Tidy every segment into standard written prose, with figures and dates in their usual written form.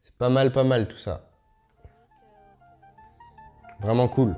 C'est pas mal tout ça. Vraiment cool.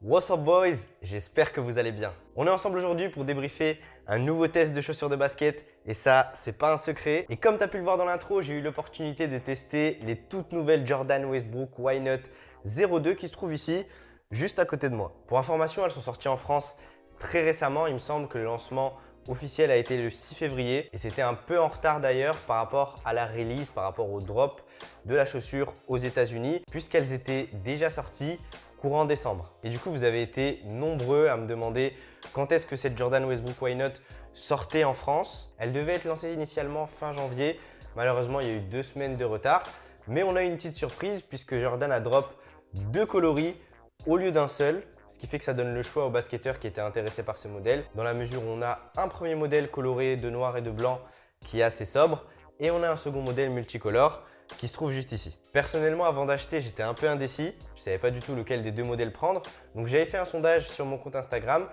What's up boys, j'espère que vous allez bien. On est ensemble aujourd'hui pour débriefer un nouveau test de chaussures de basket et ça, c'est pas un secret. Et comme tu as pu le voir dans l'intro, j'ai eu l'opportunité de tester les toutes nouvelles Jordan Westbrook Why Not 02 qui se trouvent ici, juste à côté de moi. Pour information, elles sont sorties en France très récemment. Il me semble que le lancement officiel a été le 6 février et c'était un peu en retard d'ailleurs par rapport à la release, par rapport au drop de la chaussure aux États-Unis puisqu'elles étaient déjà sorties courant décembre. Et du coup, vous avez été nombreux à me demander quand est-ce que cette Jordan Westbrook Why Not sortait en France. Elle devait être lancée initialement fin janvier. Malheureusement, il y a eu 2 semaines de retard. Mais on a eu une petite surprise puisque Jordan a drop 2 coloris au lieu d'un seul. Ce qui fait que ça donne le choix aux basketteurs qui étaient intéressés par ce modèle. Dans la mesure où on a un premier modèle coloré de noir et de blanc qui est assez sobre. Et on a un second modèle multicolore qui se trouve juste ici. Personnellement, avant d'acheter, j'étais un peu indécis. Je ne savais pas du tout lequel des deux modèles prendre. Donc j'avais fait un sondage sur mon compte Instagram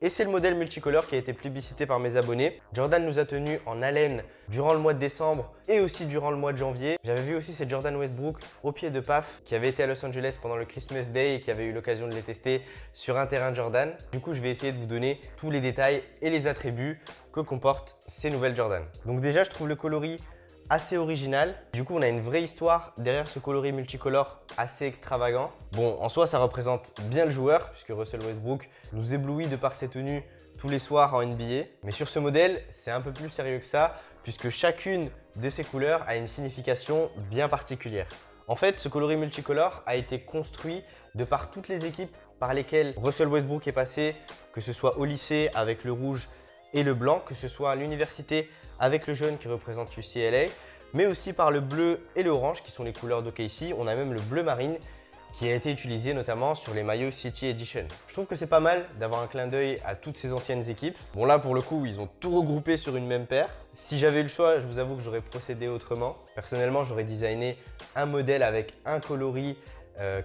et c'est le modèle multicolore qui a été plébiscité par mes abonnés. Jordan nous a tenus en haleine durant le mois de décembre et aussi durant le mois de janvier. J'avais vu aussi cette Jordan Westbrook au pied de PAF qui avait été à Los Angeles pendant le Christmas Day et qui avait eu l'occasion de les tester sur un terrain de Jordan. Du coup, je vais essayer de vous donner tous les détails et les attributs que comportent ces nouvelles Jordan. Donc déjà, je trouve le coloris assez original. Du coup, on a une vraie histoire derrière ce coloris multicolore assez extravagant. Bon, en soi, ça représente bien le joueur puisque Russell Westbrook nous éblouit de par ses tenues tous les soirs en NBA. Mais sur ce modèle, c'est un peu plus sérieux que ça puisque chacune de ces couleurs a une signification bien particulière. En fait, ce coloris multicolore a été construit de par toutes les équipes par lesquelles Russell Westbrook est passé, que ce soit au lycée avec le rouge et le blanc, que ce soit à l'université avec le jaune qui représente UCLA, mais aussi par le bleu et l'orange qui sont les couleurs d'OKC. On a même le bleu marine qui a été utilisé notamment sur les maillots City Edition. Je trouve que c'est pas mal d'avoir un clin d'œil à toutes ces anciennes équipes. Bon là pour le coup, ils ont tout regroupé sur une même paire. Si j'avais eu le choix, je vous avoue que j'aurais procédé autrement. Personnellement, j'aurais designé un modèle avec un coloris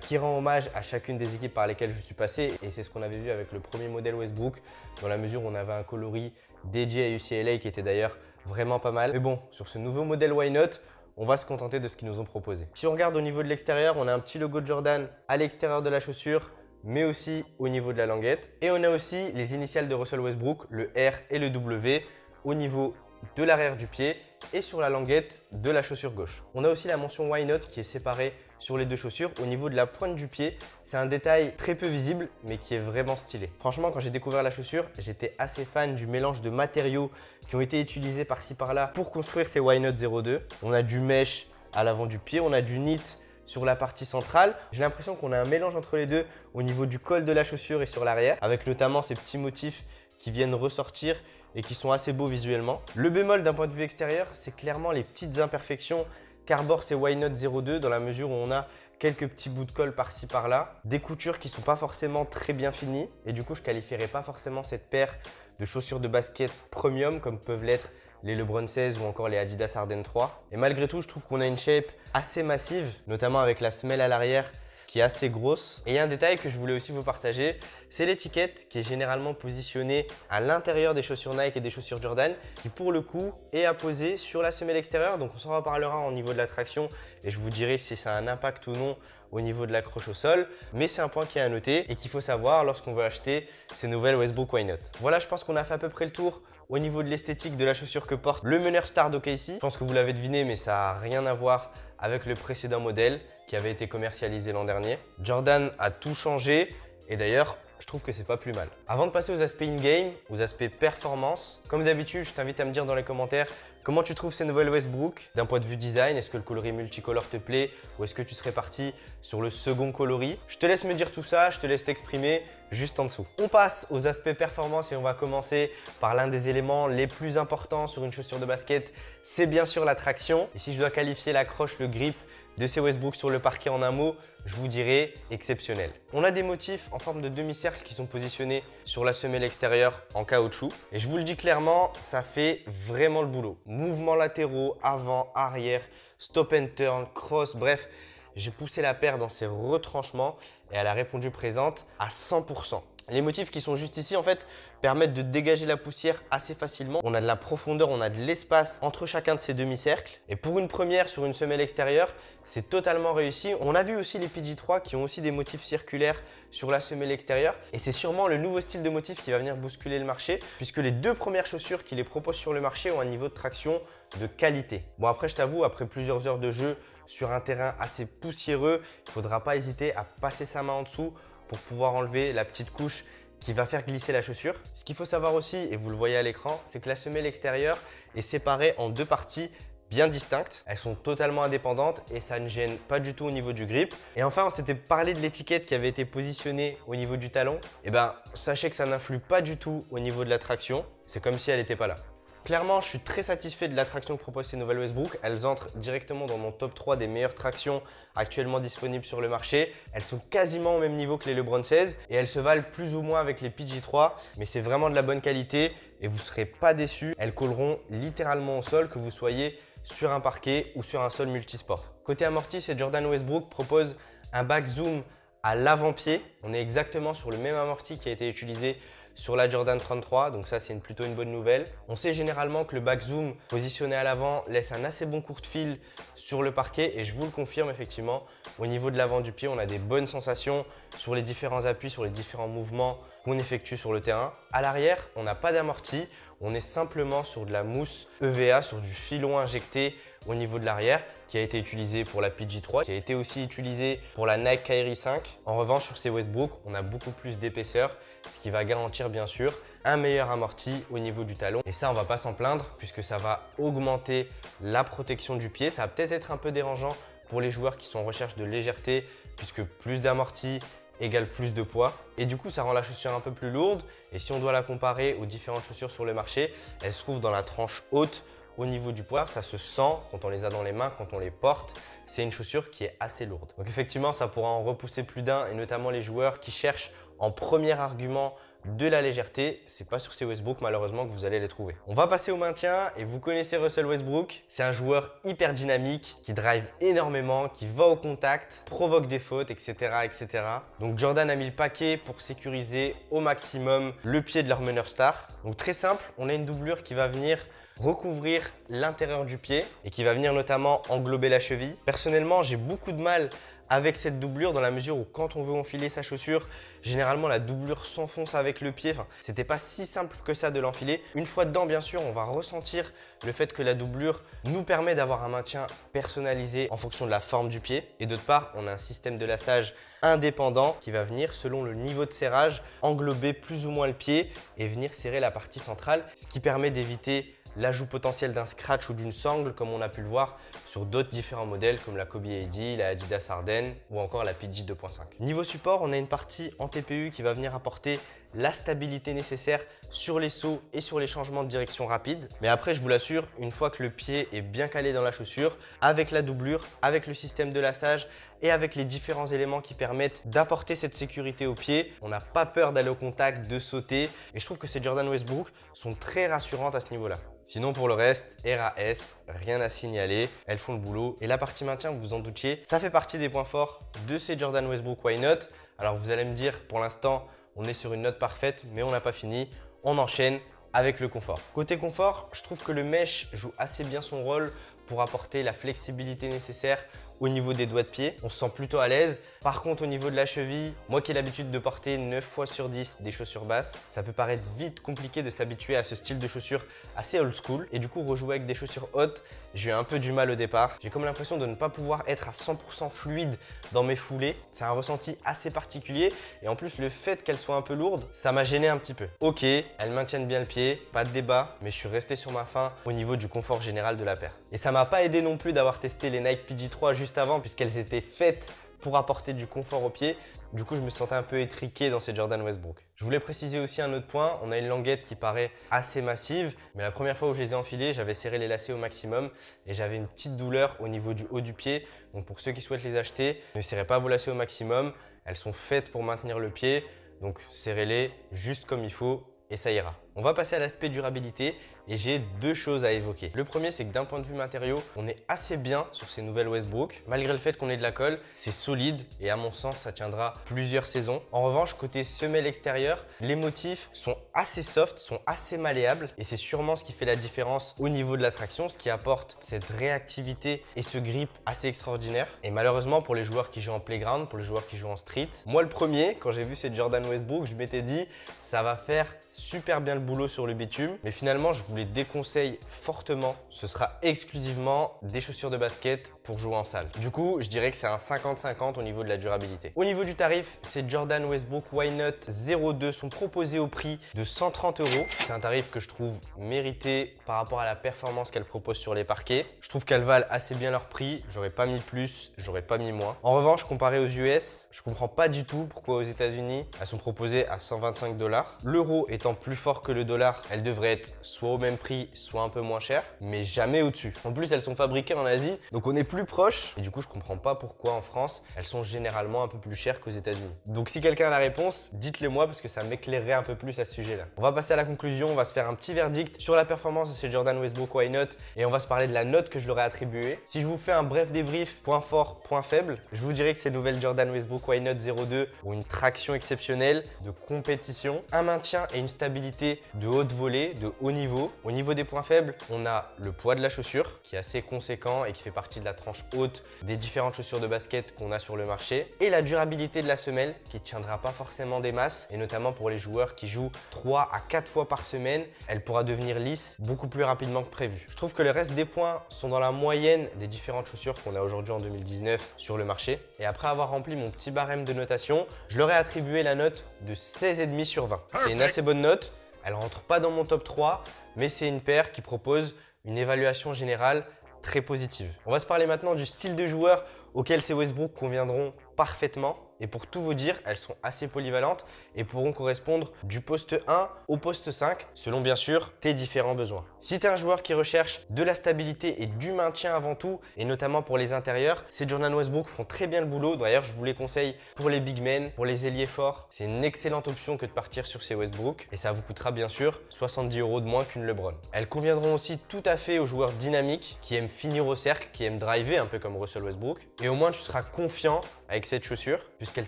qui rend hommage à chacune des équipes par lesquelles je suis passé. Et c'est ce qu'on avait vu avec le premier modèle Westbrook, dans la mesure où on avait un coloris dédié à UCLA qui était d'ailleurs vraiment pas mal. Mais bon, sur ce nouveau modèle Why Not, on va se contenter de ce qu'ils nous ont proposé. Si on regarde au niveau de l'extérieur, on a un petit logo de Jordan à l'extérieur de la chaussure, mais aussi au niveau de la languette. Et on a aussi les initiales de Russell Westbrook, le R et le W, au niveau de l'arrière du pied et sur la languette de la chaussure gauche. On a aussi la mention Why Not qui est séparée sur les deux chaussures au niveau de la pointe du pied. C'est un détail très peu visible mais qui est vraiment stylé. Franchement, quand j'ai découvert la chaussure, j'étais assez fan du mélange de matériaux qui ont été utilisés par-ci par-là pour construire ces Why Not 02. On a du mesh à l'avant du pied, on a du knit sur la partie centrale. J'ai l'impression qu'on a un mélange entre les deux au niveau du col de la chaussure et sur l'arrière, avec notamment ces petits motifs qui viennent ressortir et qui sont assez beaux visuellement. Le bémol d'un point de vue extérieur, c'est clairement les petites imperfections qu'arborent ces Why Not 02 dans la mesure où on a quelques petits bouts de colle par-ci par-là, des coutures qui ne sont pas forcément très bien finies et du coup je ne qualifierais pas forcément cette paire de chaussures de basket premium comme peuvent l'être les LeBron 16 ou encore les Adidas Harden 3. Et malgré tout, je trouve qu'on a une shape assez massive, notamment avec la semelle à l'arrière qui est assez grosse. Et il y a un détail que je voulais aussi vous partager, c'est l'étiquette qui est généralement positionnée à l'intérieur des chaussures Nike et des chaussures Jordan, qui pour le coup est apposée sur la semelle extérieure. Donc on s'en reparlera au niveau de la traction et je vous dirai si ça a un impact ou non au niveau de l'accroche au sol. Mais c'est un point qui est à noter et qu'il faut savoir lorsqu'on veut acheter ces nouvelles Westbrook Why Not. Voilà, je pense qu'on a fait à peu près le tour au niveau de l'esthétique de la chaussure que porte le meneur star d'OKC. Je pense que vous l'avez deviné, mais ça n'a rien à voir avec le précédent modèle qui avait été commercialisé l'an dernier. Jordan a tout changé et d'ailleurs, je trouve que c'est pas plus mal. Avant de passer aux aspects in-game, aux aspects performance, comme d'habitude, je t'invite à me dire dans les commentaires comment tu trouves ces nouvelles Westbrook d'un point de vue design. Est-ce que le coloris multicolore te plaît ou est-ce que tu serais parti sur le second coloris? Je te laisse me dire tout ça, je te laisse t'exprimer juste en dessous. On passe aux aspects performance et on va commencer par l'un des éléments les plus importants sur une chaussure de basket, c'est bien sûr la traction. Et si je dois qualifier l'accroche, le grip de ces Westbrook sur le parquet en un mot, je vous dirais exceptionnel. On a des motifs en forme de demi-cercle qui sont positionnés sur la semelle extérieure en caoutchouc. Et je vous le dis clairement, ça fait vraiment le boulot. Mouvements latéraux, avant, arrière, stop and turn, cross, bref, j'ai poussé la paire dans ses retranchements et elle a répondu présente à 100%. Les motifs qui sont juste ici, en fait, permettent de dégager la poussière assez facilement. On a de la profondeur, on a de l'espace entre chacun de ces demi-cercles. Et pour une première sur une semelle extérieure, c'est totalement réussi. On a vu aussi les PG3 qui ont aussi des motifs circulaires sur la semelle extérieure. Et c'est sûrement le nouveau style de motif qui va venir bousculer le marché, puisque les deux premières chaussures qui les proposent sur le marché ont un niveau de traction de qualité. Bon, après, je t'avoue, après plusieurs heures de jeu sur un terrain assez poussiéreux, il ne faudra pas hésiter à passer sa main en dessous pour pouvoir enlever la petite couche qui va faire glisser la chaussure. Ce qu'il faut savoir aussi, et vous le voyez à l'écran, c'est que la semelle extérieure est séparée en deux parties bien distinctes. Elles sont totalement indépendantes et ça ne gêne pas du tout au niveau du grip. Et enfin, on s'était parlé de l'étiquette qui avait été positionnée au niveau du talon. Et bien, sachez que ça n'influe pas du tout au niveau de la traction. C'est comme si elle n'était pas là. Clairement, je suis très satisfait de la traction que proposent ces nouvelles Westbrook. Elles entrent directement dans mon top 3 des meilleures tractions actuellement disponibles sur le marché. Elles sont quasiment au même niveau que les LeBron 16 et elles se valent plus ou moins avec les PG3, mais c'est vraiment de la bonne qualité et vous ne serez pas déçus. Elles colleront littéralement au sol, que vous soyez sur un parquet ou sur un sol multisport. Côté amorti, ces Jordan Westbrook proposent un back zoom à l'avant-pied. On est exactement sur le même amorti qui a été utilisé sur la Jordan 33, donc ça c'est plutôt une bonne nouvelle. On sait généralement que le back zoom positionné à l'avant laisse un assez bon court de fil sur le parquet et je vous le confirme effectivement, au niveau de l'avant du pied, on a des bonnes sensations sur les différents appuis, sur les différents mouvements qu'on effectue sur le terrain. À l'arrière, on n'a pas d'amorti, on est simplement sur de la mousse EVA, sur du filon injecté au niveau de l'arrière qui a été utilisé pour la PG3, qui a été aussi utilisé pour la Nike Kyrie 5. En revanche, sur ces Westbrook, on a beaucoup plus d'épaisseur, ce qui va garantir bien sûr un meilleur amorti au niveau du talon. Et ça, on ne va pas s'en plaindre puisque ça va augmenter la protection du pied. Ça va peut-être être un peu dérangeant pour les joueurs qui sont en recherche de légèreté puisque plus d'amorti égale plus de poids. Et du coup, ça rend la chaussure un peu plus lourde. Et si on doit la comparer aux différentes chaussures sur le marché, elle se trouve dans la tranche haute au niveau du poids. Ça se sent quand on les a dans les mains, quand on les porte. C'est une chaussure qui est assez lourde. Donc effectivement, ça pourra en repousser plus d'un et notamment les joueurs qui cherchent en premier argument de la légèreté. C'est pas sur ces Westbrook malheureusement que vous allez les trouver. On va passer au maintien et vous connaissez Russell Westbrook. C'est un joueur hyper dynamique qui drive énormément, qui va au contact, provoque des fautes, etc. etc. Donc Jordan a mis le paquet pour sécuriser au maximum le pied de leur meneur star. Donc très simple, on a une doublure qui va venir recouvrir l'intérieur du pied et qui va venir notamment englober la cheville. Personnellement, j'ai beaucoup de mal avec cette doublure dans la mesure où quand on veut enfiler sa chaussure, généralement la doublure s'enfonce avec le pied. Enfin, c'était pas si simple que ça de l'enfiler. Une fois dedans, bien sûr, on va ressentir le fait que la doublure nous permet d'avoir un maintien personnalisé en fonction de la forme du pied. Et d'autre part, on a un système de lassage indépendant qui va venir, selon le niveau de serrage, englober plus ou moins le pied et venir serrer la partie centrale, ce qui permet d'éviter l'ajout potentiel d'un scratch ou d'une sangle comme on a pu le voir sur d'autres différents modèles comme la Kobe AD, la Adidas Arden ou encore la PG 2.5. Niveau support, on a une partie en TPU qui va venir apporter la stabilité nécessaire sur les sauts et sur les changements de direction rapides. Mais après, je vous l'assure, une fois que le pied est bien calé dans la chaussure, avec la doublure, avec le système de lassage et avec les différents éléments qui permettent d'apporter cette sécurité au pied, on n'a pas peur d'aller au contact, de sauter. Et je trouve que ces Jordan Westbrook sont très rassurantes à ce niveau-là. Sinon, pour le reste, RAS, rien à signaler, elles font le boulot. Et la partie maintien, vous vous en doutiez, ça fait partie des points forts de ces Jordan Westbrook Why Not. Alors vous allez me dire, pour l'instant, on est sur une note parfaite, mais on n'a pas fini. On enchaîne avec le confort. Côté confort, je trouve que le mesh joue assez bien son rôle pour apporter la flexibilité nécessaire au niveau des doigts de pied. On se sent plutôt à l'aise. Par contre, au niveau de la cheville, moi qui ai l'habitude de porter 9 fois sur 10 des chaussures basses, ça peut paraître vite compliqué de s'habituer à ce style de chaussures assez old school. Et du coup, rejouer avec des chaussures hautes, j'ai eu un peu du mal au départ. J'ai comme l'impression de ne pas pouvoir être à 100% fluide dans mes foulées. C'est un ressenti assez particulier. Et en plus, le fait qu'elles soient un peu lourdes, ça m'a gêné un petit peu. Ok, elles maintiennent bien le pied, pas de débat, mais je suis resté sur ma faim au niveau du confort général de la paire. Et ça m'a pas aidé non plus d'avoir testé les Nike PG3 juste avant, puisqu'elles étaient faites pour apporter du confort au pied. Du coup, je me sentais un peu étriqué dans ces Jordan Westbrook. Je voulais préciser aussi un autre point. On a une languette qui paraît assez massive, mais la première fois où je les ai enfilés, j'avais serré les lacets au maximum et j'avais une petite douleur au niveau du haut du pied. Donc pour ceux qui souhaitent les acheter, ne serrez pas vos lacets au maximum. Elles sont faites pour maintenir le pied, donc serrez-les juste comme il faut et ça ira. On va passer à l'aspect durabilité et j'ai deux choses à évoquer. Le premier, c'est que d'un point de vue matériaux, on est assez bien sur ces nouvelles Westbrook. Malgré le fait qu'on ait de la colle, c'est solide et à mon sens, ça tiendra plusieurs saisons. En revanche, côté semelle extérieure, les motifs sont assez soft, sont assez malléables et c'est sûrement ce qui fait la différence au niveau de la traction, ce qui apporte cette réactivité et ce grip assez extraordinaire. Et malheureusement, pour les joueurs qui jouent en playground, pour les joueurs qui jouent en street, moi le premier, quand j'ai vu ces Jordan Westbrook, je m'étais dit, ça va faire super bien le boulot sur le bitume, mais finalement je vous les déconseille fortement. Ce sera exclusivement des chaussures de basket pour jouer en salle. Du coup, je dirais que c'est un 50-50 au niveau de la durabilité. Au niveau du tarif, ces Jordan Westbrook Why Not 02 sont proposés au prix de 130 €. C'est un tarif que je trouve mérité par rapport à la performance qu'elles proposent sur les parquets. Je trouve qu'elles valent assez bien leur prix. J'aurais pas mis plus, j'aurais pas mis moins. En revanche, comparé aux US, je comprends pas du tout pourquoi aux États-Unis elles sont proposées à 125 $. L'euro étant plus fort que le dollar, elles devraient être soit au même prix, soit un peu moins chères, mais jamais au-dessus. En plus, elles sont fabriquées en Asie, donc on est plus proche. Et du coup, je comprends pas pourquoi en France, elles sont généralement un peu plus chères qu'aux États-Unis. Donc si quelqu'un a la réponse, dites-le moi parce que ça m'éclairerait un peu plus à ce sujet-là. On va passer à la conclusion, on va se faire un petit verdict sur la performance de ces Jordan Westbrook Why Not et on va se parler de la note que je leur ai attribuée. Si je vous fais un bref débrief, point fort, point faible, je vous dirais que ces nouvelles Jordan Westbrook Why Not 02 ont une traction exceptionnelle, de compétition, un maintien et une stabilité de haute volée, de haut niveau. Au niveau des points faibles, on a le poids de la chaussure qui est assez conséquent et qui fait partie de la tranche haute des différentes chaussures de basket qu'on a sur le marché, et la durabilité de la semelle qui ne tiendra pas forcément des masses, et notamment pour les joueurs qui jouent 3 à 4 fois par semaine, elle pourra devenir lisse beaucoup plus rapidement que prévu. Je trouve que le reste des points sont dans la moyenne des différentes chaussures qu'on a aujourd'hui en 2019 sur le marché, et après avoir rempli mon petit barème de notation, je leur ai attribué la note de 16,5 sur 20. C'est une assez bonne note. Elle rentre pas dans mon top 3, mais c'est une paire qui propose une évaluation générale très positive. On va se parler maintenant du style de joueur auquel ces Westbrook conviendront parfaitement. Et pour tout vous dire, elles sont assez polyvalentes et pourront correspondre du poste 1 au poste 5, selon bien sûr tes différents besoins. Si tu es un joueur qui recherche de la stabilité et du maintien avant tout, et notamment pour les intérieurs, ces Jordan Westbrook font très bien le boulot. D'ailleurs, je vous les conseille pour les big men, pour les ailiers forts. C'est une excellente option que de partir sur ces Westbrook et ça vous coûtera bien sûr 70 € de moins qu'une LeBron. Elles conviendront aussi tout à fait aux joueurs dynamiques qui aiment finir au cercle, qui aiment driver un peu comme Russell Westbrook. Et au moins, tu seras confiant avec cette chaussure puisqu'elle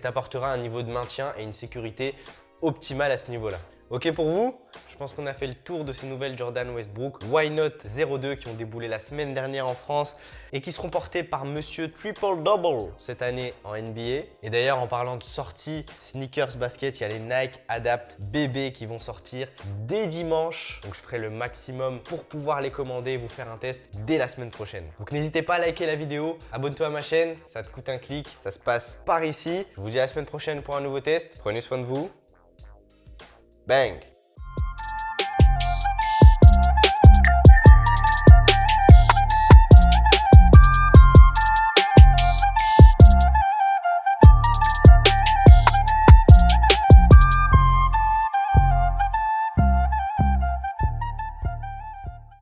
t'apportera un niveau de maintien et une sécurité optimale à ce niveau-là. Ok pour vous? Je pense qu'on a fait le tour de ces nouvelles Jordan Westbrook Why Not 02 qui ont déboulé la semaine dernière en France et qui seront portées par Monsieur Triple Double cette année en NBA. Et d'ailleurs, en parlant de sortie sneakers basket, il y a les Nike Adapt BB qui vont sortir dès dimanche. Donc je ferai le maximum pour pouvoir les commander et vous faire un test dès la semaine prochaine. Donc n'hésitez pas à liker la vidéo, abonne-toi à ma chaîne, ça te coûte un clic, ça se passe par ici. Je vous dis à la semaine prochaine pour un nouveau test. Prenez soin de vous. Bang!